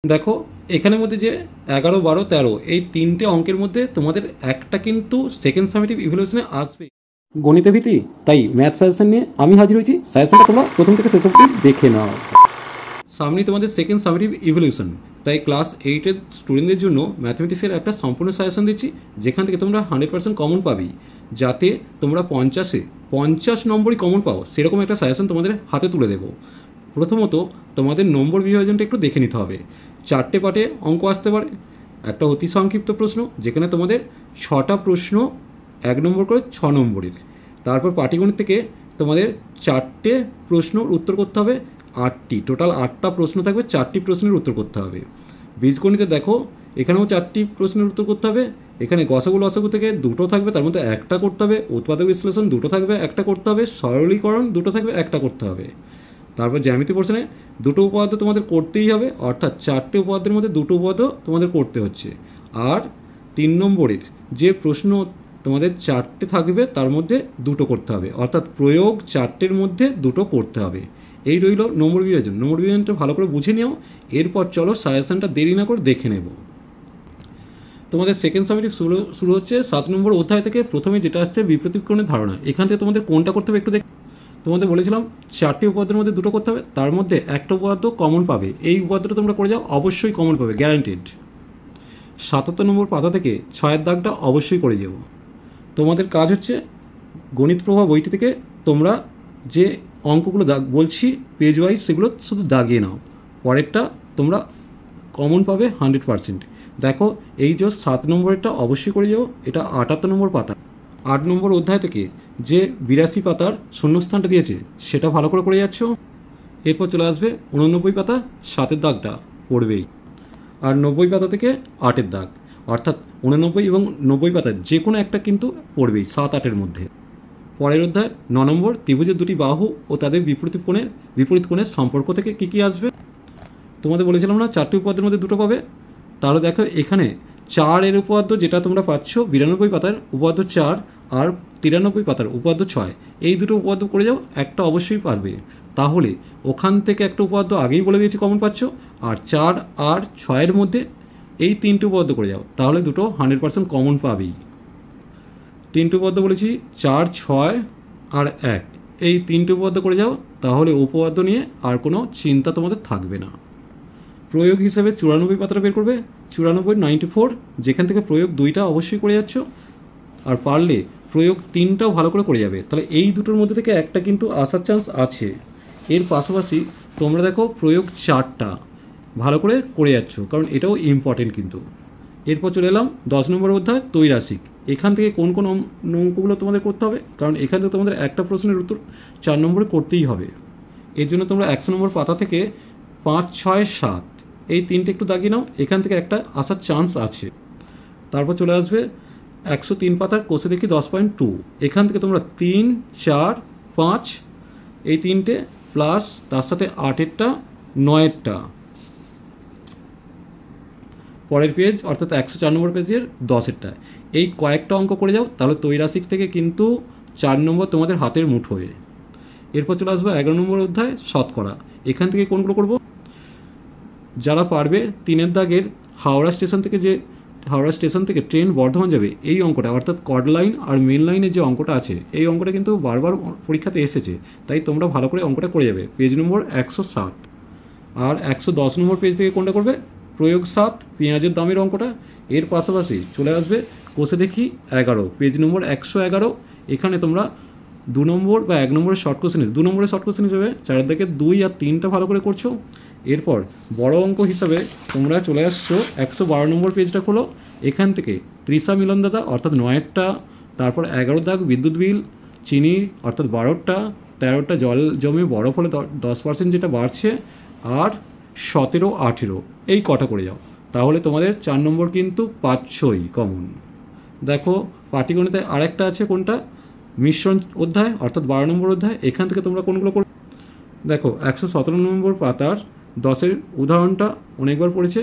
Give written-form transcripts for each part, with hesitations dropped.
দেখো এখানের মধ্যে যে 11, 12, 13 এই তিনটে অঙ্কের মধ্যে তোমাদের একটা কিন্তু সেকেন্ড সামেটিভ ইভ্যালুয়েশনে আসবে গণিতে ভীতি। তাই ম্যাথ সাজেশন নিয়ে আমি হাজির হয়েছি। সাজেশনটা তোমরা প্রথম থেকে শেষ অবধি দেখে নাও। সামনে তোমাদের সেকেন্ড সামেটিভ ইভ্যালুয়েশন, তাই ক্লাস 8-এর স্টুডেন্টদের জন্য ম্যাথমেটিক্সের একটা সম্পূর্ণ সাজেশন দিচ্ছি, যেখান থেকে তোমরা 100% কমন পাবি। যাতে তোমরা 50 নম্বরই কমন পাও সেরকম একটা সাজেশন তোমাদের হাতে তুলে দেবো। প্রথমত তোমাদের নম্বর বিভাজনটা একটু দেখে নিতে হবে। 4টে পার্টে অঙ্ক আসতে পারে। একটা অতি সংক্ষিপ্ত প্রশ্ন, যেখানে তোমাদের 6টা প্রশ্ন 1 নম্বর করে 6 নম্বরের। তারপর পাটিগণিত থেকে তোমাদের 4টে প্রশ্নর উত্তর করতে হবে। 8টি টোটাল 8টা প্রশ্ন থাকবে, 4টি প্রশ্নের উত্তর করতে হবে। বীজগণিতে দেখো এখানেও 4টি প্রশ্নের উত্তর করতে হবে। এখানে গসাগু লসাগু থেকে 2টো থাকবে, তার মধ্যে একটা করতে হবে। উৎপাদক বিশ্লেষণ 2টো থাকবে, একটা করতে হবে। সরলীকরণ 2টো থাকবে, একটা করতে হবে। তারপর জ্যামিতি পোর্শনে 2টো উপপাদ্য তোমাদের করতেই হবে, অর্থাৎ 4টে উপপাদ্যের মধ্যে 2টো উপপাদ্য তোমাদের করতে হচ্ছে। আর 3 নম্বরের যে প্রশ্ন তোমাদের 4টে থাকবে, তার মধ্যে 2টো করতে হবে, অর্থাৎ প্রয়োগ 4টের মধ্যে 2টো করতে হবে। এই রইল নম্বর বিভাজন। নম্বর বিভাজনটা ভালো করে বুঝে নিও। এরপর চলো সাজেশনটা দেরি না করে দেখে নেব। তোমাদের সেকেন্ড সামেটিভ শুরু হচ্ছে 7 নম্বর অধ্যায় থেকে। প্রথমে যেটা আসছে বিপরীতকরণের ধারণা। এখান থেকে তোমাদের কোনটা করতে হবে একটু দেখ। তোমাদের বলেছিলাম 4টি উপপাদ্যের মধ্যে 2টো করতে হবে, তার মধ্যে একটা উপপাদ্য কমন পাবে। এই উপপাদ্যটা তোমরা করে যাও, অবশ্যই কমন পাবে, গ্যারান্টেড। 77 নম্বর পাতা থেকে 6-এর দাগটা অবশ্যই করে যাও। তোমাদের কাজ হচ্ছে গণিত প্রভা বইটি থেকে তোমরা যে অঙ্কগুলো দাগ বলছি পেজ ওয়াইজ, সেগুলো শুধু দাগিয়ে নাও। পরেরটা তোমরা কমন পাবে 100%। দেখো এই যে 7 নম্বরেরটা অবশ্যই করে যাও। এটা 78 নম্বর পাতা। 8 নম্বর অধ্যায় থেকে যে 82 পাতার শূন্যস্থানটা দিয়েছে সেটা ভালো করে যাচ্ছ। এরপর চলে আসবে 89 পাতা, 7-এর দাগটা পড়বেই। আর 90 পাতা থেকে 8-এর দাগ, অর্থাৎ 89 এবং 90 পাতার যে কোনো একটা কিন্তু পড়বেই 7-8-এর মধ্যে। পরের অধ্যায় 9 নম্বর ত্রিভুজের দুটি বাহু ও তাদের বিপরীত কোণের সম্পর্ক থেকে কী কী আসবে। তোমাদের বলেছিলাম না 4টি উপপাদ্যের মধ্যে 2টো পাবে। তাহলে দেখো এখানে 4-এর উপপাদ্য যেটা তোমরা পাচ্ছ 92 পাতার উপপাদ্য 4 আর 93 পাতার উপপাদ্য 6, এই দুটো উপপাদ্য করে যাও, একটা অবশ্যই পারবে। তাহলে ওখান থেকে একটা উপপাদ্য আগেই বলে দিয়েছি কমন পাচ্ছ। আর 4 আর 6-এর মধ্যে এই 3টে উপপাদ্য করে যাও, তাহলে দুটো 100% কমন পাবেই। 3টে উপপাদ্য বলেছি 4, 6 আর 1, এই 3টে উপপাদ্য করে যাও, তাহলে উপপাদ্য নিয়ে আর কোনো চিন্তা তোমাদের থাকবে না। প্রয়োগ হিসেবে 94 পাতাটা বের করবে। 94, 94, যেখান থেকে প্রয়োগ 2টা অবশ্যই করে যাচ্ছ। আর পারলে প্রয়োগ 3টাও ভালো করে যাবে। তাহলে এই দুটোর মধ্যে থেকে একটা কিন্তু আসার চান্স আছে। এর পাশাপাশি তোমরা দেখো প্রয়োগ 4টা ভালো করে যাচ্ছ, কারণ এটাও ইম্পর্টেন্ট কিন্তু। এরপর চলে এলাম 10 নম্বর অধ্যায় ত্রৈরাশিক। এখান থেকে কোন কোন অঙ্কগুলো তোমাদের করতে হবে, কারণ এখান থেকে তোমাদের একটা প্রশ্নের উত্তর 4 নম্বরে করতেই হবে। এর জন্য তোমরা 100 নম্বর পাতা থেকে 5, 6, 7 এই 3টে একটু দাগিয়ে নাও, এখান থেকে একটা আসার চান্স আছে। তারপর চলে আসবে 103 পাতার কোষে দেখি 10.2, এখান থেকে তোমরা 3, 4, 5 এই 3টে প্লাস তার সাথে 8-এরটা 9-এরটা। পরের পেজ অর্থাৎ 104 নম্বর পেজের 10-এরটা, এই কয়েকটা অঙ্ক করে যাও, তাহলে ত্রৈরাশিক থেকে কিন্তু 4 নম্বর তোমাদের হাতের মুঠোয়। এরপর চলে আসবে 11 নম্বর অধ্যায় শতকরা। এখান থেকে কোনগুলো করব, যারা পারবে 3-এর দাগের হাওড়া স্টেশন থেকে ট্রেন বর্ধমান যাবে এই অঙ্কটা, অর্থাৎ কর্ড লাইন আর মেন লাইনের যে অঙ্কটা আছে, এই অঙ্কটা কিন্তু বারবার পরীক্ষাতে এসেছে, তাই তোমরা ভালো করে অঙ্কটা করে যাবে। পেজ নম্বর 107। আর 110 নম্বর পেজ থেকে কোনটা করবে, প্রয়োগ 7 পেঁয়াজের দামের অঙ্কটা। এর পাশাপাশি চলে আসবে কোষে দেখি 11, পেজ নম্বর 111। এখানে তোমরা 2 নম্বর বা 1 নম্বরের শর্ট কোশ্চেন, 2 নম্বরের শর্ট কোশ্চেন হিসেবে 4 থেকে 2 আর 3টা ভালো করে করছো। এরপর বড় অঙ্ক হিসাবে তোমরা চলে আসছো 112 নম্বর পেজটা খোলো। এখান থেকে ত্রিশা মিলন দাদা অর্থাৎ 9-এরটা, তারপর 11 দাগ বিদ্যুৎ বিল, চিনি অর্থাৎ 12টা, 13টা জল জমে বরফ হলে 10% যেটা বাড়ছে, আর 17, 18 এই কটা করে যাও, তাহলে তোমাদের 4 নম্বর কিন্তু পাচ্ছই কমন। দেখো পাটিগণিতে আরেকটা আছে, কোনটা, মিশ্রণ অধ্যায় অর্থাৎ 12 নম্বর অধ্যায়। এখান থেকে তোমরা কোনগুলো করবে, দেখো 117 নম্বর পাতার 10-এর উদাহরণটা অনেকবার পড়েছে,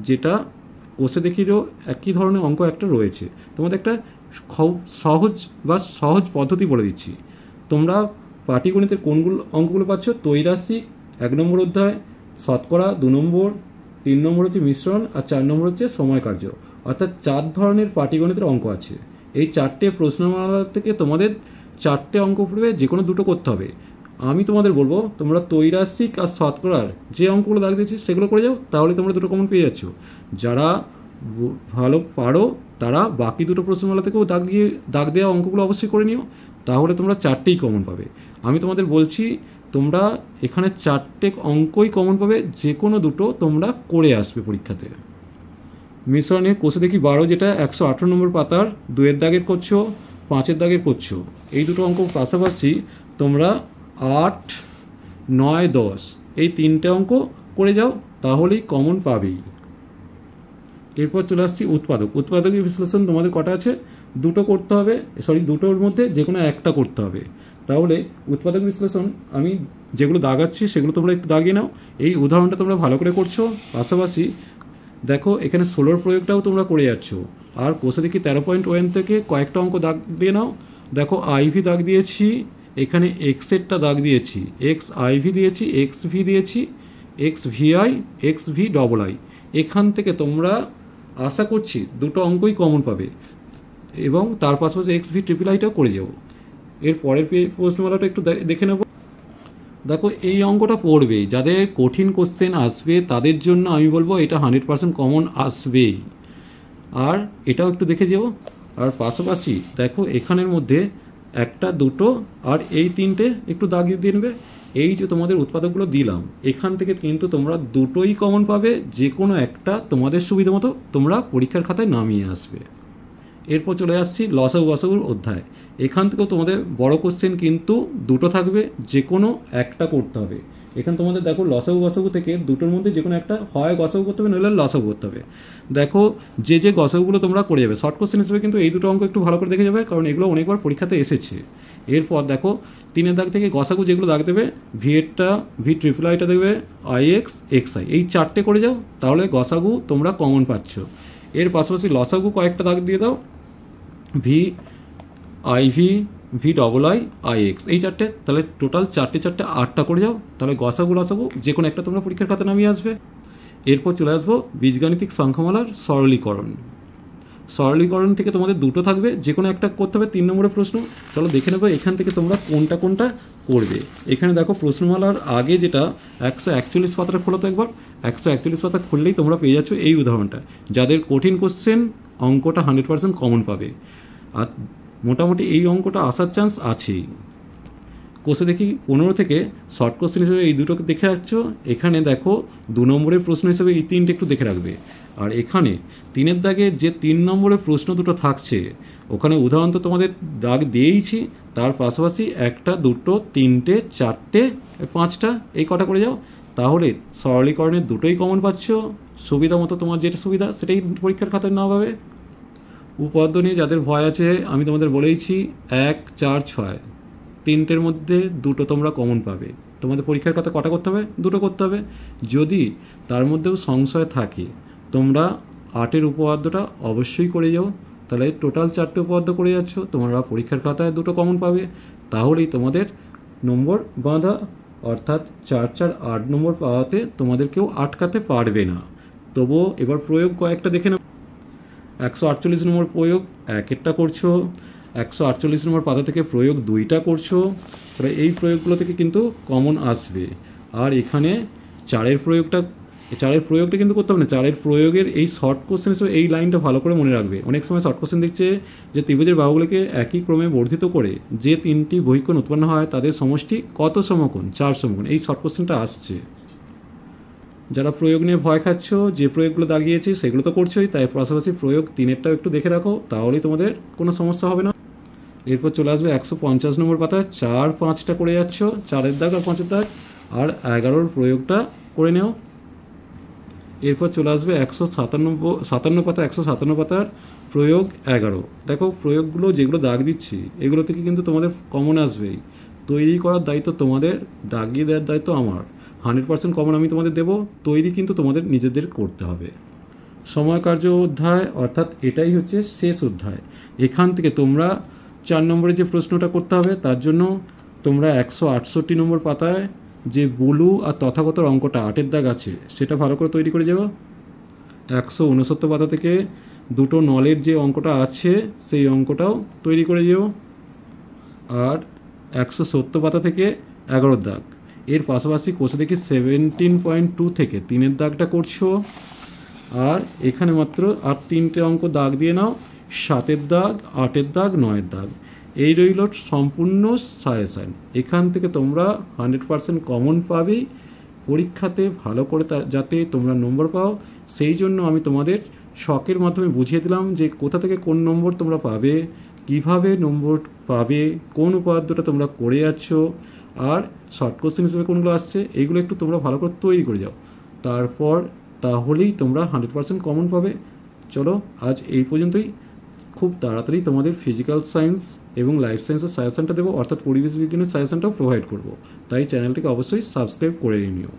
যেটা কোষে দেখিরও একই ধরনের অঙ্ক একটা রয়েছে। তোমাদের একটা সহজ পদ্ধতি বলে দিচ্ছি। তোমরা পাটিগণিতের কোনগুলো অঙ্কগুলো পাচ্ছ, ত্রৈরাশিক 1 নম্বর অধ্যায়, শতকরা 2 নম্বর, 3 নম্বর হচ্ছে মিশ্রণ, আর 4 নম্বর হচ্ছে সময় কার্য। অর্থাৎ 4 ধরনের পাটিগণিতের অঙ্ক আছে। এই 4টে প্রশ্নমালা থেকে তোমাদের 4টে অঙ্ক পড়বে, যে কোনো দুটো করতে হবে। আমি তোমাদের বলবো তোমরা ত্রৈরাশিক আর শতকরার যে অঙ্কগুলো দাগ দিয়েছি সেগুলো করে যাও, তাহলে তোমরা দুটো কমন পেয়ে যাচ্ছ। যারা ভালো পারো তারা বাকি দুটো প্রশ্নমালা থেকেও দাগ দেওয়া অঙ্কগুলো অবশ্যই করে নিও, তাহলে তোমরা 4টেই কমন পাবে। আমি তোমাদের বলছি তোমরা এখানে 4টে অঙ্কই কমন পাবে, যে কোনো দুটো তোমরা করে আসবে পরীক্ষাতে। মিশ্রণে কোষে দেখি 12, যেটা 118 নম্বর পাতার 2-এর দাগের করছো, 5-এর দাগের করছো। এই দুটো অঙ্ক পাশাপাশি তোমরা 8, 9, 10 এই 3টে অঙ্ক করে যাও, তাহলেই কমন পাবেই। এরপর চলে আসছি উৎপাদকের বিশ্লেষণ। তোমাদের কটা আছে? দুটো করতে হবে, দুটোর মধ্যে যে কোনো একটা করতে হবে। তাহলে উৎপাদক বিশ্লেষণ আমি যেগুলো দাগাচ্ছি সেগুলো তোমরা একটু দাগিয়ে নাও। এই উদাহরণটা তোমরা ভালো করে করছো, পাশাপাশি দেখো এখানে 16 প্রয়োগটাও তোমরা করে যাচ্ছ। আর কোষে দেখি 13.1 থেকে কয়েকটা অঙ্ক দাগ দিয়ে নাও। দেখো আইভি দাগ দিয়েছি, এখানে এক্সেরটা দাগ দিয়েছি, এক্স আইভি দিয়েছি, এক্স ভি দিয়েছি, X VI, X V double I. এখান থেকে তোমরা আশা করছি দুটো অঙ্কই কমন পাবে, এবং তার পাশাপাশি এক্স ভি ট্রিপল আইটাও করে যাবো। এর পরের প্রশ্নমালাটা একটু দেখে নেব। দেখো এই অঙ্কটা পড়বে, যাদের কঠিন কোশ্চেন আসবে তাদের জন্য আমি বলবো এটা 100% কমন আসবেই। আর এটাও একটু দেখে যাও। আর পাশাপাশি দেখো এখানের মধ্যে একটা, দুটো আর এই 3টে একটু দাগিয়ে দিয়ে নেবে। এই যে তোমাদের উৎপাদকগুলো দিলাম, এখান থেকে কিন্তু তোমরা দুটোই কমন পাবে, যে কোনো একটা তোমাদের সুবিধা মতো তোমরা পরীক্ষার খাতায় নামিয়ে আসবে। এরপর চলে আসছি লসাগু গসাগুর অধ্যায়। এখান থেকেও তোমাদের বড় কোশ্চেন কিন্তু দুটো থাকবে, যে কোনো একটা করতে হবে। এখানে তোমাদের দেখো লসাগু গসাগু থেকে দুটোর মধ্যে যে কোনো একটা, হয় গসাগু করতে হবে নইলে লসাগু করতে হবে। দেখো যে গসাগুগুলো তোমরা করে যাবে শর্ট কোশ্চেন হিসেবে, কিন্তু এই দুটো অঙ্ক একটু ভালো করে দেখে যাবে, কারণ এগুলো অনেকবার পরীক্ষাতে এসেছে। এরপর দেখো 3-এর দাগ থেকে গসাগু যেগুলো দাগ দেবে, ভিএরটা, ভি ট্রিপল আইটা দেবে, আইএক্স, এক্সআই, এই 4টে করে যাও, তাহলে গসাগু তোমরা কমন পাচ্ছ। এর পাশাপাশি লসাগু কয়েকটা দাগ দিয়ে দাও, V IV, V double I, IX, এই 4টে, তাহলে টোটাল 4টে 8টা করে যাও, তাহলে গসাগু লসাগু যে কোনো একটা তোমরা পরীক্ষার খাতে নামিয়ে আসবে। এরপর চলে আসবো বীজগাণিতিক সংখ্যামালার সরলীকরণ থেকে তোমাদের দুটো থাকবে, যে কোনো একটা করতে হবে। 3 নম্বরের প্রশ্ন চলো দেখে নেবো এখান থেকে তোমরা কোনটা কোনটা করবে। এখানে দেখো প্রশ্নমালার আগে যেটা 141 পাতাটা খোলো তো একবার। 141 পাতা খুললেই তোমরা পেয়ে যাচ্ছ এই উদাহরণটা। যাদের কঠিন কোশ্চেন অঙ্কটা 100% কমন পাবে, আর মোটামুটি এই অঙ্কটা আসার চান্স আছেই। কোষে দেখি 15 থেকে শর্ট কোশ্চেন হিসেবে এই দুটোকে দেখে রাখছ। এখানে দেখো 2 নম্বরের প্রশ্ন হিসেবে এই 3টে একটু দেখে রাখবে। আর এখানে 3-এর দাগে যে 3 নম্বরের প্রশ্ন দুটো থাকছে, ওখানে উদাহরণ তো তোমাদের দাগ দিয়েইছি, তার পাশাপাশি 1টা, 2টো, 3টে, 4টে, 5টা এই কটা করে যাও, তাহলে সরলীকরণের দুটোই কমন পাচ্ছ। সুবিধা মতো তোমার যেটা সুবিধা সেটাই পরীক্ষার খাতায় না পাবে। উপপাদ্য নিয়ে যাদের ভয় আছে আমি তোমাদের বলেইছি 1, 4, 6 3টের মধ্যে দুটো তোমরা কমন পাবে। তোমাদের পরীক্ষার খাতা কটা করতে হবে? দুটো করতে হবে। যদি তার মধ্যেও সংশয় থাকে তোমরা 8-এর উপপাদ্যটা অবশ্যই করে যাও, তাহলে টোটাল 4টে উপপাদ্য করে যাচ্ছ, তোমরা পরীক্ষার খাতায় দুটো কমন পাবে, তাহলেই তোমাদের নম্বর বাঁধা, অর্থাৎ 4, 4, 8 নম্বর পাওয়াতে তোমাদের কেউ আটকাতে পারবে না। তবুও এবার প্রয়োগ কয়েকটা দেখে নেব। 148 নম্বর প্রয়োগ 1-এরটা করছো, 148 নম্বর পাতা থেকে প্রয়োগ 2টা করছো, তাহলে এই প্রয়োগগুলো থেকে কিন্তু কমন আসবে। আর এখানে 4-এর প্রয়োগটা কিন্তু করতে হবে না। 4-এর প্রয়োগের এই শর্ট কোশ্চেন হিসেবে এই লাইনটা ভালো করে মনে রাখবে। অনেক সময় শর্ট কোশ্চেন দিচ্ছে যে ত্রিভুজের বাহুগুলিকে একই ক্রমে বর্ধিত করে যে 3টি বহিঃকোণ উৎপন্ন হয় তাদের সমষ্টি কত সমকোণ? 4 সমকোণ। এই শর্ট কোশ্চেনটা আসছে। যারা প্রয়োগ নিয়ে ভয় খাচ্ছ, যে প্রয়োগগুলো দাগিয়েছি সেগুলো তো করছোই, তাই পাশাপাশি প্রয়োগ 3-এরটাও একটু দেখে রাখো, তাহলেই তোমাদের কোনো সমস্যা হবে না। এরপর চলে আসবে 150 নম্বর পাতায় 4, 5টা করে যাচ্ছ, 4-এর দাগ আর 5-এর দাগ, আর 11-র প্রয়োগটা করে নেও। এরপর চলে আসবে 157 পাতা, 157 পাতার প্রয়োগ 11। দেখো প্রয়োগগুলো যেগুলো দাগ দিচ্ছি এগুলো থেকে কিন্তু তোমাদের কমন আসবেই। তৈরি করার দায়িত্ব তোমাদের, দাগিয়ে দেওয়ার দায়িত্ব আমার। 100% কমন আমি তোমাদের দেবো, তৈরি কিন্তু তোমাদের নিজেদের করতে হবে। সময় কার্য অধ্যায়, অর্থাৎ এটাই হচ্ছে শেষ অধ্যায়। এখান থেকে তোমরা 4 নম্বরে যে প্রশ্নটা করতে হবে তার জন্য তোমরা 168 নম্বর পাতায় যে বুলু আর তথাগতর অঙ্কটা 8-এর দাগ আছে সেটা ভালো করে তৈরি করে যাবো। 169 পাতা থেকে দুটো নলের যে অঙ্কটা আছে সেই অঙ্কটাও তৈরি করে যাবো। আর 170 পাতা থেকে 11 দাগ, এর পাশাপাশি কষে দেখি 17.2 থেকে 3-এর দাগটা করছো। আর এখানে মাত্র আর 3টে অঙ্ক দাগ দিয়ে নাও, 7-এর দাগ, 8-এর দাগ, 9-এর দাগ। এই রইল সম্পূর্ণ সাজেশান। এখান থেকে তোমরা 100% কমন পাবেই। পরীক্ষাতে ভালো করে যাতে তোমরা নম্বর পাও সেই জন্য আমি তোমাদের শখের মাধ্যমে বুঝিয়ে দিলাম যে কোথা থেকে কোন নম্বর তোমরা পাবে, কিভাবে নম্বর পাবে, কোন উপাদ্যটা তোমরা করে যাচ্ছ, আর শর্ট কোশ্চেন হিসেবে কোনগুলো আসছে, এইগুলো একটু তোমরা ভালো করে তৈরি করে যাও। তারপর তাহলেই তোমরা 100% কমন পাবে। চলো আজ এই পর্যন্তই। খুব তাড়াতাড়ি তোমাদের ফিজিক্যাল সায়েন্স এবং লাইফ সায়েন্সের সাজেশনটা দেবো, অর্থাৎ পরিবেশ বিজ্ঞানের সাজেশনটাও প্রোভাইড করবো। তাই চ্যানেলটিকে অবশ্যই সাবস্ক্রাইব করে নিও।